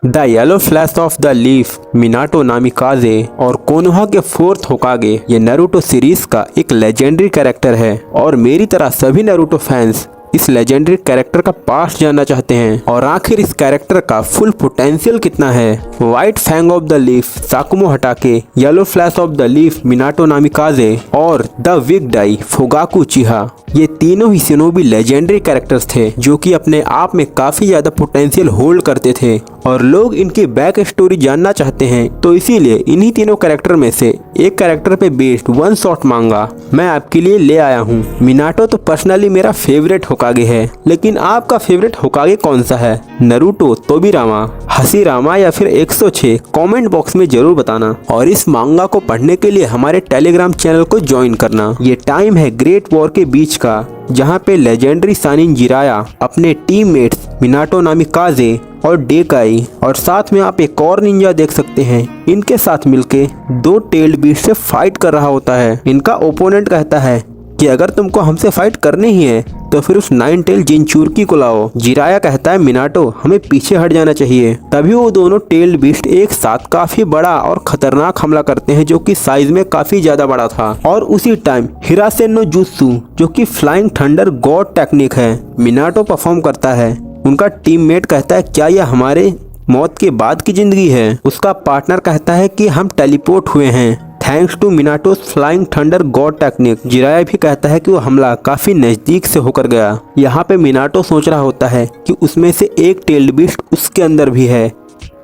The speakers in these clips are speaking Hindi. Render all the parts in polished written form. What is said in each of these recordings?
The Yellow Flash of the Leaf, Minato Namikaze और कोनोहा के फोर्थ होकागे ये नारुतो सीरीज का एक लेजेंडरी कैरेक्टर है और मेरी तरह सभी नारुतो फैंस इस लेजेंडरी कैरेक्टर का पास्ट जानना चाहते हैं और आखिर इस कैरेक्टर का फुल पोटेंशियल कितना है। White Fang of the Leaf Sakumo Hatake, Yellow Flash of the Leaf Minato Namikaze और the Wicked Eye Fugaku Uchiha, ये तीनों ही शिनोबी लेजेंडरी कैरेक्टर्स थे जो कि अपने आप में काफी ज्यादा पोटेंशियल होल्ड करते थे और लोग इनकी बैक स्टोरी जानना चाहते हैं। तो इसीलिए इन्हीं तीनों कैरेक्टर में से एक कैरेक्टर पे बेस्ड वन शॉट मांगा मैं आपके लिए ले आया हूँ। मिनाटो तो पर्सनली मेरा फेवरेट होकागे है, लेकिन आपका फेवरेट होकागे कौन सा है? नारुतो, तोबिरामा, हशीरामा या फिर 106? कमेंट बॉक्स में जरूर बताना और इस मांगा को पढ़ने के लिए हमारे टेलीग्राम चैनल को ज्वाइन करना। ये टाइम है ग्रेट वॉर के बीच का, जहाँ पे लेजेंडरी सानिन जिराया अपने टीममेट्स मिनाटो नामिकाजे और डेकाई और साथ में आप एक और निंजा देख सकते हैं, इनके साथ मिलके दो टेल्ड बीस्ट से फाइट कर रहा होता है। इनका ओपोनेंट कहता है कि अगर तुमको हमसे फाइट करनी ही है तो फिर उस 9 टेल जिनचुरकी को लाओ। जिराया कहता है मिनाटो हमें पीछे हट जाना चाहिए। तभी वो दोनों टेल्ड बीस्ट एक साथ काफी बड़ा और खतरनाक हमला करते हैं जो कि साइज में काफी ज्यादा बड़ा था। और उसी टाइम हिरासेन नो जुत्सु जो कि फ्लाइंग थंडर गॉड टेक्निक है, मिनाटो परफॉर्म करता है। उनका टीममेट कहता है क्या यह हमारे मौत के बाद की जिंदगी है? उसका पार्टनर कहता है कि हम टेलीपोर्ट हुए हैं thanks to Minato's Flying Thunder God technique. Jiraiya भी कहता है कि वो हमला काफी नजदीक से होकर गया। यहाँ पे मिनाटो सोच रहा होता है कि उसमें से एक टेल्ड बीस्ट उसके अंदर भी है,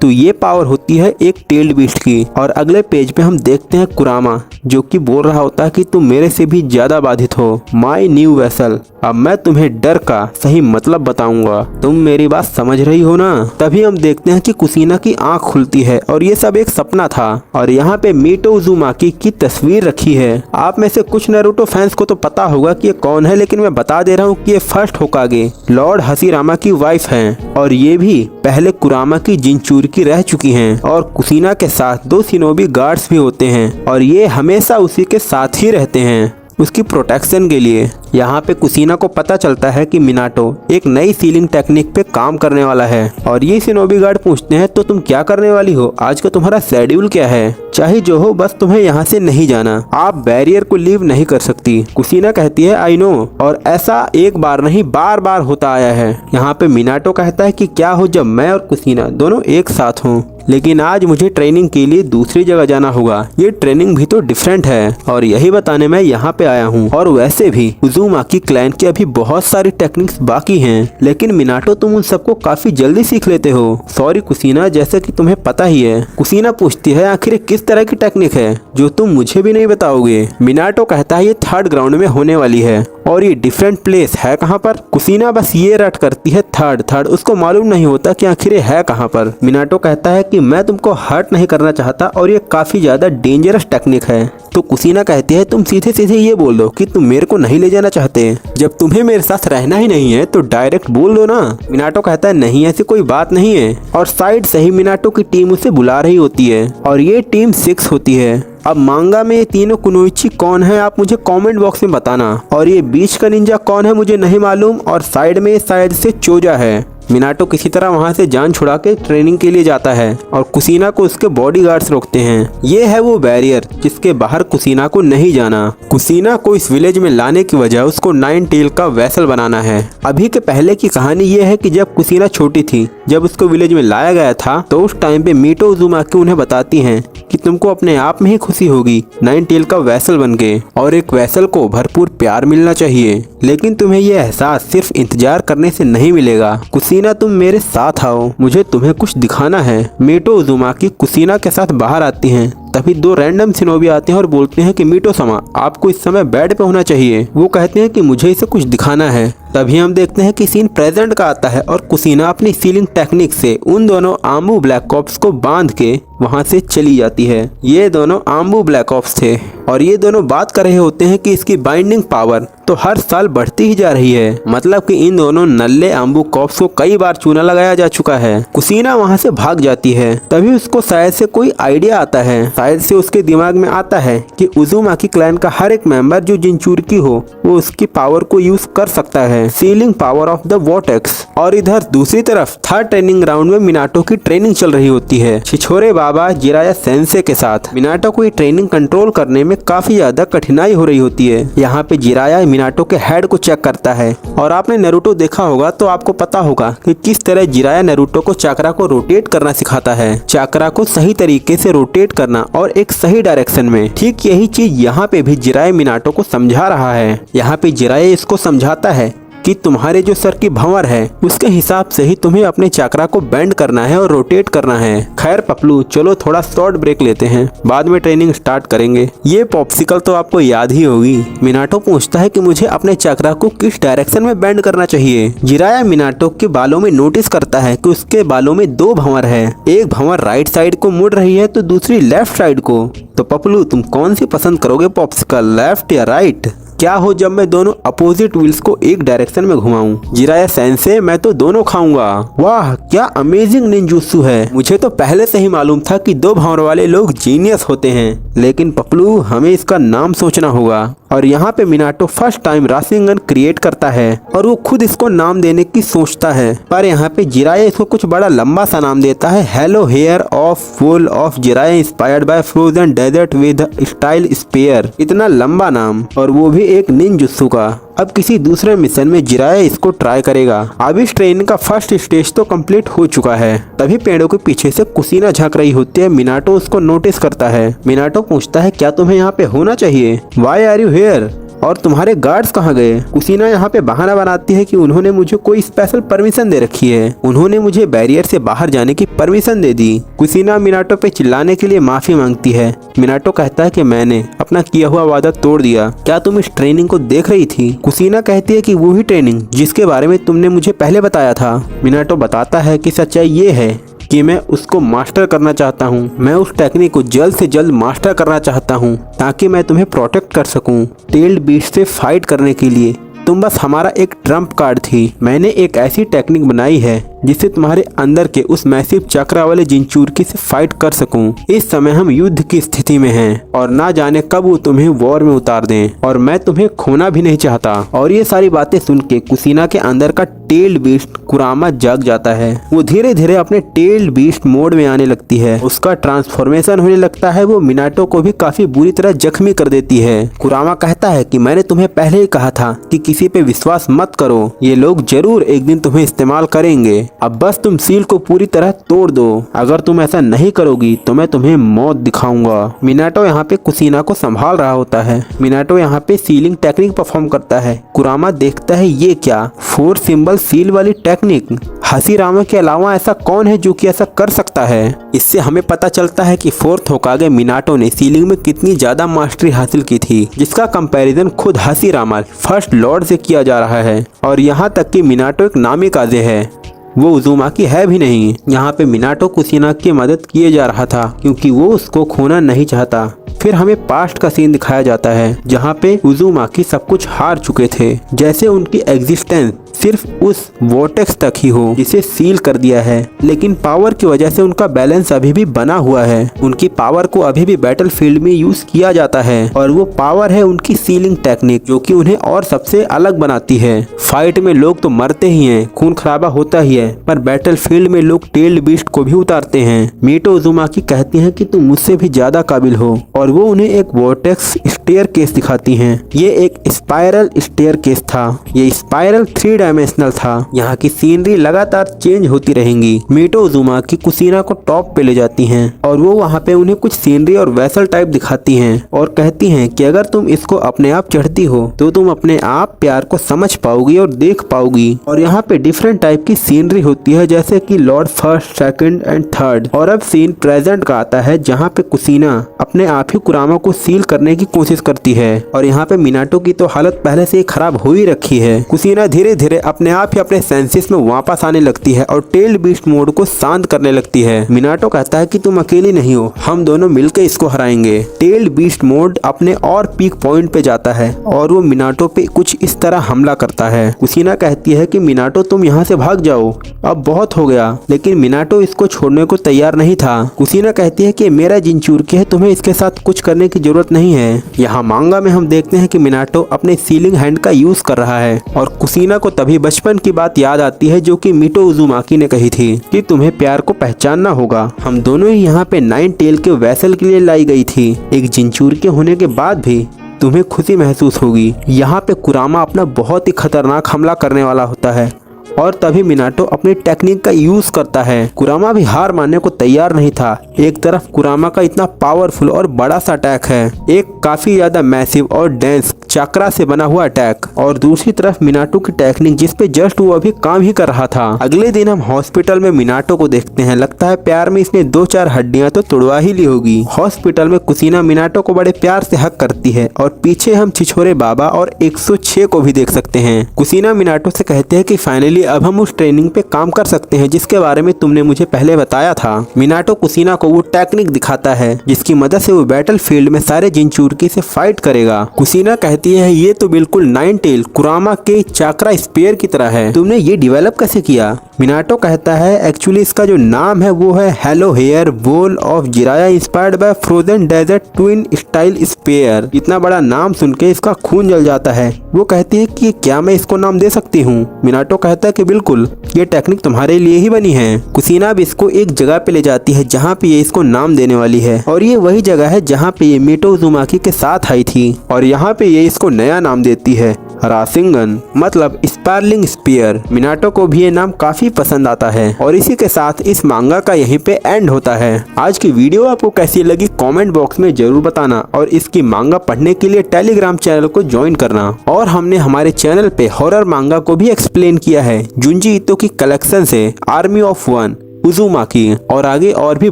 तो ये पावर होती है एक टेल्ड बीस्ट की। और अगले पेज पे हम देखते हैं कुरामा जो कि बोल रहा होता है कि तुम मेरे से भी ज्यादा बाधित हो, माई न्यू वेसल। अब मैं तुम्हें डर का सही मतलब बताऊंगा, तुम मेरी बात समझ रही हो ना? तभी हम देखते हैं कि कुसीना की आंख खुलती है और ये सब एक सपना था। और यहाँ पे मीटो उजुमाकी की तस्वीर रखी है। आप में से कुछ नारुतो फैंस को तो पता होगा कि ये कौन है, लेकिन मैं बता दे रहा हूँ कि ये फर्स्ट होकागे लॉर्ड हशीरामा की वाइफ है और ये भी पहले कुरामा की जिनचुरकी रह चुकी हैं। और कुसीना के साथ दो शिनोबी गार्ड्स भी होते हैं और ये हमेशा उसी के साथ ही रहते हैं उसकी प्रोटेक्शन के लिए। यहाँ पे कुसीना को पता चलता है कि मिनाटो एक नई सीलिंग टेक्निक पे काम करने वाला है और ये शिनोबी गार्ड पूछते हैं तो तुम क्या करने वाली हो, आज का तुम्हारा शेड्यूल क्या है? चाहे जो हो बस तुम्हें यहाँ से नहीं जाना, आप बैरियर को लीव नहीं कर सकती। कुसीना कहती है आई नो, और ऐसा एक बार नहीं बार बार होता आया है। यहाँ पे मिनाटो कहता है कि क्या हो जब मैं और कुसीना दोनों एक साथ हों, लेकिन आज मुझे ट्रेनिंग के लिए दूसरी जगह जाना होगा। ये ट्रेनिंग भी तो डिफरेंट है और यही बताने मैं यहाँ पे आया हूँ। और वैसे भी उजुमाकी क्लैन की अभी बहुत सारी टेक्निक्स बाकी हैं, लेकिन मिनाटो तुम उन सबको काफी जल्दी सीख लेते हो। सॉरी कुसीना, जैसे कि तुम्हें पता ही है। कुसीना पूछती है आखिर किस तरह की टेक्निक है जो तुम मुझे भी नहीं बताओगे? मिनाटो कहता है ये थर्ड ग्राउंड में होने वाली है और ये डिफरेंट प्लेस है कहाँ पर? कुसीना बस ये रट करती है थर्ड, उसको मालूम नहीं होता कि आखिर ये है कहाँ पर। मिनाटो कहता है कि मैं तुमको हर्ट नहीं करना चाहता और ये काफी ज्यादा डेंजरस टेक्निक है। तो कुसीना कहती है तुम सीधे सीधे ये बोल दो कि तुम मेरे को नहीं ले जाना चाहते। जब तुम्हें मेरे साथ रहना ही नहीं है तो डायरेक्ट बोल दो ना। मिनाटो कहता है नहीं ऐसी कोई बात नहीं है। और साइड से ही मिनाटो की टीम उसे बुला रही होती है और ये टीम 6 होती है। अब मांगा में ये तीनों कुनोइची कौन है आप मुझे कमेंट बॉक्स में बताना। और ये बीच का निंजा कौन है मुझे नहीं मालूम। और साइड में शायद से चोजा है। मिनाटो किसी तरह वहां से जान छुड़ा के ट्रेनिंग के लिए जाता है और कुसीना को उसके बॉडीगार्ड्स रोकते हैं। ये है वो बैरियर जिसके बाहर कुसीना को नहीं जाना। कुसीना को इस विलेज में लाने की वजह उसको 9 टेल का वेसल बनाना है। अभी के पहले की कहानी ये है कि जब कुसीना छोटी थी, जब उसको विलेज में लाया गया था, तो उस टाइम पे मीटो उजुमाकी उन्हें बताती हैं कि तुमको अपने आप में ही खुशी होगी 9 टेल का वेसल बन के, और एक वेसल को भरपूर प्यार मिलना चाहिए, लेकिन तुम्हें यह एहसास सिर्फ इंतजार करने से नहीं मिलेगा। कुसीना तुम मेरे साथ आओ, मुझे तुम्हें कुछ दिखाना है। मीटो उजुमाकी कुसीना के साथ बाहर आती हैं। तभी दो रैंडम शिनोबी आते हैं और बोलते हैं कि मीटो समा आपको इस समय बेड पे होना चाहिए। वो कहते हैं कि मुझे इसे कुछ दिखाना है। तभी हम देखते हैं कि सीन प्रेजेंट का आता है और कुसीना अपनी सीलिंग टेक्निक से उन दोनों आम्बू ब्लैक ऑप्स को बांध के वहां से चली जाती है। ये दोनों आम्बू ब्लैक ऑप्स थे और ये दोनों बात कर रहे होते हैं कि इसकी बाइंडिंग पावर तो हर साल बढ़ती ही जा रही है, मतलब कि इन दोनों नल्ले आम्बू कॉप्स को कई बार चूना लगाया जा चुका है। कुसीना वहां से भाग जाती है। तभी उसको शायद से कोई आइडिया आता है। शायद से उसके दिमाग में आता है कि उज़ुमाकी क्लैन का हर एक मेंबर जो जिनचुरकी हो वो उसकी पावर को यूज कर सकता है, ceiling power of the vortex. और इधर दूसरी तरफ थर्ड ट्रेनिंग ग्राउंड में मिनाटो की ट्रेनिंग चल रही होती है छिछोरे बाबा जिराया सेंसे के साथ। मिनाटो को ये ट्रेनिंग कंट्रोल करने में काफी ज्यादा कठिनाई हो रही होती है। यहाँ पे जिराया मिनाटो के हेड को चेक करता है और आपने नारुतो देखा होगा तो आपको पता होगा कि किस तरह जिराया नारुतो को चाकरा को रोटेट करना सिखाता है, चाकरा को सही तरीके से रोटेट करना और एक सही डायरेक्शन में। ठीक यही चीज यहाँ पे भी जिराया मिनाटो को समझा रहा है। यहाँ पे जिराया इसको समझाता है कि तुम्हारे जो सर की भंवर है उसके हिसाब से ही तुम्हें अपने चाकरा को बेंड करना है और रोटेट करना है। खैर पपलू, चलो थोड़ा शॉर्ट ब्रेक लेते हैं, बाद में ट्रेनिंग स्टार्ट करेंगे। ये पॉप्सिकल तो आपको याद ही होगी। मिनाटो पूछता है कि मुझे अपने चाकरा को किस डायरेक्शन में बेंड करना चाहिए। जिराया मिनाटो के बालों में नोटिस करता है कि उसके बालों में दो भंवर है, एक भंवर राइट साइड को मुड़ रही है तो दूसरी लेफ्ट साइड को। तो पपलू, तुम कौन सी पसंद करोगे पॉप्सिकल, लेफ्ट या राइट? क्या हो जब मैं दोनों अपोजिट व्हील्स को एक डायरेक्शन में घुमाऊं? जिराया सेंसे, मैं तो दोनों खाऊंगा। वाह, क्या अमेजिंग निंजुत्सु है। मुझे तो पहले से ही मालूम था कि दो भंवर वाले लोग जीनियस होते हैं, लेकिन पपलू हमें इसका नाम सोचना होगा। और यहाँ पे मिनाटो फर्स्ट टाइम राशिंगन क्रिएट करता है और वो खुद इसको नाम देने की सोचता है, पर यहाँ पे जिराया इसको कुछ बड़ा लंबा सा नाम देता है, hello hair of wool of Jiraiya inspired by frozen dessert with style spare. इतना लंबा नाम, और वो भी एक निंजुत्सु का। अब किसी दूसरे मिशन में जिराया इसको ट्राई करेगा। अब इस ट्रेन का फर्स्ट स्टेज तो कंप्लीट हो चुका है। तभी पेड़ों के पीछे से कुसीना झांक रही होती है। मिनाटो उसको नोटिस करता है। मिनाटो पूछता है, क्या तुम्हें यहाँ पे होना चाहिए? Why are you here? और तुम्हारे गार्ड्स कहाँ गए? कुसीना यहाँ पे बहाना बनाती है कि उन्होंने मुझे कोई स्पेशल परमिशन दे रखी है, उन्होंने मुझे बैरियर से बाहर जाने की परमिशन दे दी। कुसीना मिनाटो पे चिल्लाने के लिए माफी मांगती है। मिनाटो कहता है कि मैंने अपना किया हुआ वादा तोड़ दिया। क्या तुम इस ट्रेनिंग को देख रही थी? कुसीना कहती है कि वो ही ट्रेनिंग जिसके बारे में तुमने मुझे पहले बताया था। मिनाटो बताता है कि सच्चाई ये है कि मैं उसको मास्टर करना चाहता हूँ। मैं उस टेक्निक को जल्द से जल्द मास्टर करना चाहता हूँ ताकि मैं तुम्हें प्रोटेक्ट कर सकूँ टेल्ड बीस्ट से फाइट करने के लिए। तुम बस हमारा एक ट्रम्प कार्ड थी। मैंने एक ऐसी टेक्निक बनाई है जिससे तुम्हारे अंदर के उस मैसिव चक्रा वाले जिनचुरकी से फाइट कर सकूं। इस समय हम युद्ध की स्थिति में हैं और ना जाने कब वो तुम्हें वॉर में उतार दें, और मैं तुम्हें खोना भी नहीं चाहता। और ये सारी बातें सुन के कुसीना के अंदर का टेल्ड बीस्ट कुरामा जाग जाता है। वो धीरे धीरे अपने टेल्ड बीस्ट मोड में आने लगती है। उसका ट्रांसफॉर्मेशन होने लगता है। वो मिनाटो को भी काफी बुरी तरह जख्मी कर देती है। कुरामा कहता है कि मैंने तुम्हें पहले ही कहा था कि किसी पे विश्वास मत करो, ये लोग जरूर एक दिन तुम्हें इस्तेमाल करेंगे। अब बस तुम सील को पूरी तरह तोड़ दो। अगर तुम ऐसा नहीं करोगी तो मैं तुम्हें मौत दिखाऊंगा। मिनाटो यहाँ पे कुसीना को संभाल रहा होता है। मिनाटो यहाँ पे सीलिंग टेक्निक परफॉर्म करता है। कुरामा देखता है ये क्या 4 सिंबल सील वाली टेक्निक। हसीरामा के अलावा ऐसा कौन है जो कि ऐसा कर सकता है? इससे हमें पता चलता है कि 4th होकागे मिनाटो ने सीलिंग में कितनी ज्यादा मास्टरी हासिल की थी, जिसका कंपैरिजन खुद हसीरामा फर्स्ट लॉर्ड से किया जा रहा है। और यहाँ तक कि मिनाटो एक नामी काजे है, वो उज़ुमाकी है भी नहीं। यहाँ पे मिनाटो कुसीना की मदद किए जा रहा था क्योंकि वो उसको खोना नहीं चाहता। फिर हमें पास्ट का सीन दिखाया जाता है जहाँ पे उज़ुमाकी सब कुछ हार चुके थे, जैसे उनकी एग्जिस्टेंस सिर्फ उस वोर्टेक्स तक ही हो जिसे सील कर दिया है। लेकिन पावर की वजह से उनका बैलेंस अभी भी बना हुआ है। उनकी पावर को अभी भी बैटलफील्ड में यूज किया जाता है और वो पावर है उनकी सीलिंग टेक्निक, जो कि उन्हें और सबसे अलग बनाती है। फाइट में लोग तो मरते ही हैं, खून खराबा होता ही है, पर बैटलफील्ड में लोग टेल्ड बीस्ट को भी उतारते हैं। मीटो उज़ुमाकी कहती हैं कि तुम मुझसे भी ज्यादा काबिल हो, और वो उन्हें एक वोर्टेक्स स्टेयर केस दिखाती हैं। ये एक स्पाइरल स्टेयर केस था। ये स्पाइरल 3 डायमेंशनल था। यहाँ की सीनरी लगातार चेंज होती रहेंगी। मीटो उज़ुमाकी कुसीना को टॉप पे ले जाती हैं और वो वहाँ पे उन्हें कुछ सीनरी और वेसल टाइप दिखाती हैं और कहती हैं कि अगर तुम इसको अपने आप चढ़ती हो तो तुम अपने आप प्यार को समझ पाओगी और देख पाओगी। और यहाँ पे डिफरेंट टाइप की सीनरी होती है, जैसे कि Lord first, second and third. और अब सीन प्रेजेंट का आता है जहाँ पे कुसीना अपने आप ही कुरामा को सील करने की कोशिश करती है। और यहाँ पे मिनाटो की तो हालत पहले से ही खराब हो ही रखी है। कुसीना धीरे धीरे धीरे अपने आप ही अपने सेंसेस में वापस आने लगती है और टेल्ड बीस्ट मोड को शांत करने लगती है। मिनाटो कहता है कि तुम अकेली नहीं हो, हम दोनों मिलकर इसको हराएंगे। टेल्ड बीस्ट मोड अपने और पीक पॉइंट पे जाता है और वो मिनाटो पे कुछ इस तरह हमला करता है। कुसीना कहती है कि मिनाटो तुम यहाँ से भाग जाओ, अब बहुत हो गया, लेकिन मिनाटो इसको छोड़ने को तैयार नहीं था। कुसीना कहती है कि मेरा जिनचूरकी है, तुम्हें इसके साथ कुछ करने की जरूरत नहीं है। यहाँ मांगा में हम देखते हैं कि मिनाटो अपने सीलिंग हैंड का यूज कर रहा है और कुसीना को तभी बचपन की बात याद आती है जो कि मिटो उजुमाकी ने कही थी कि तुम्हें प्यार को पहचानना होगा। हम दोनों ही यहाँ पे नाइन टेल के वेसल के लिए लाई गई थी। एक जिनचूरकी होने के बाद भी तुम्हें खुशी महसूस होगी। यहाँ पे कुरामा अपना बहुत ही खतरनाक हमला करने वाला होता है और तभी मिनाटो अपनी टेक्निक का यूज करता है। कुरामा भी हार मानने को तैयार नहीं था। एक तरफ कुरामा का इतना पावरफुल और बड़ा सा अटैक है, एक काफी ज्यादा मैसिव और डेंस चक्रा से बना हुआ अटैक, और दूसरी तरफ मिनाटो की टेक्निक जिस पे जस्ट वो अभी काम ही कर रहा था। अगले दिन हम हॉस्पिटल में मिनाटो को देखते हैं। लगता है प्यार में इसने 2-4 हड्डियां तो तुड़वा ही ली होगी। हॉस्पिटल में कुसीना मिनाटो को बड़े प्यार से हक करती है और पीछे हम छिछोरे बाबा और 106 को भी देख सकते हैं। कुसीना मिनाटो से कहते हैं कि फाइनली अब हम उस ट्रेनिंग पे काम कर सकते हैं जिसके बारे में तुमने मुझे पहले बताया था। मिनाटो कुसीना को वो टेक्निक दिखाता है जिसकी मदद से वो बैटल फील्ड में सारे जिनचूरकी से फाइट करेगा। कुसीना कहती है ये तो बिल्कुल नाइन टेल कुरामा के चाक्रा स्पेयर की तरह है, तुमने ये डेवलप कैसे किया? मिनाटो कहता है एक्चुअली इसका जो नाम है वो है हेलो हेयर बोल of Jiraiya inspired by frozen dessert twin style spare. इतना बड़ा नाम सुन के इसका खून जल जाता है। वो कहती है कि क्या मैं इसको नाम दे सकती हूँ? मिनाटो कहता है कि बिल्कुल, ये टेक्निक तुम्हारे लिए ही बनी है। कुसीना अब इसको एक जगह पे ले जाती है जहाँ पे ये इसको नाम देने वाली है और ये वही जगह है जहाँ पे ये मिटो उजुमाकी के साथ आई थी और यहाँ पे ये इसको नया नाम देती है रासिंगन, मतलब स्पार्लिंग स्पीयर। मिनाटो को भी ये नाम काफी पसंद आता है और इसी के साथ इस मांगा का यहीं पे एंड होता है। आज की वीडियो आपको कैसी लगी कमेंट बॉक्स में जरूर बताना और इसकी मांगा पढ़ने के लिए टेलीग्राम चैनल को ज्वाइन करना। और हमने हमारे चैनल पे हॉरर मांगा को भी एक्सप्लेन किया है जुंजी ईतो की कलेक्शन से आर्मी ऑफ वन, उजुमाकी और आगे और भी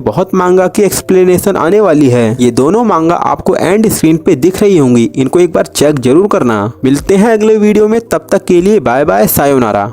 बहुत मांगा की एक्सप्लेनेशन आने वाली है। ये दोनों मांगा आपको एंड स्क्रीन पे दिख रही होंगी, इनको एक बार चेक जरूर करना। मिलते हैं अगले वीडियो में, तब तक के लिए बाय बाय, सायोनारा।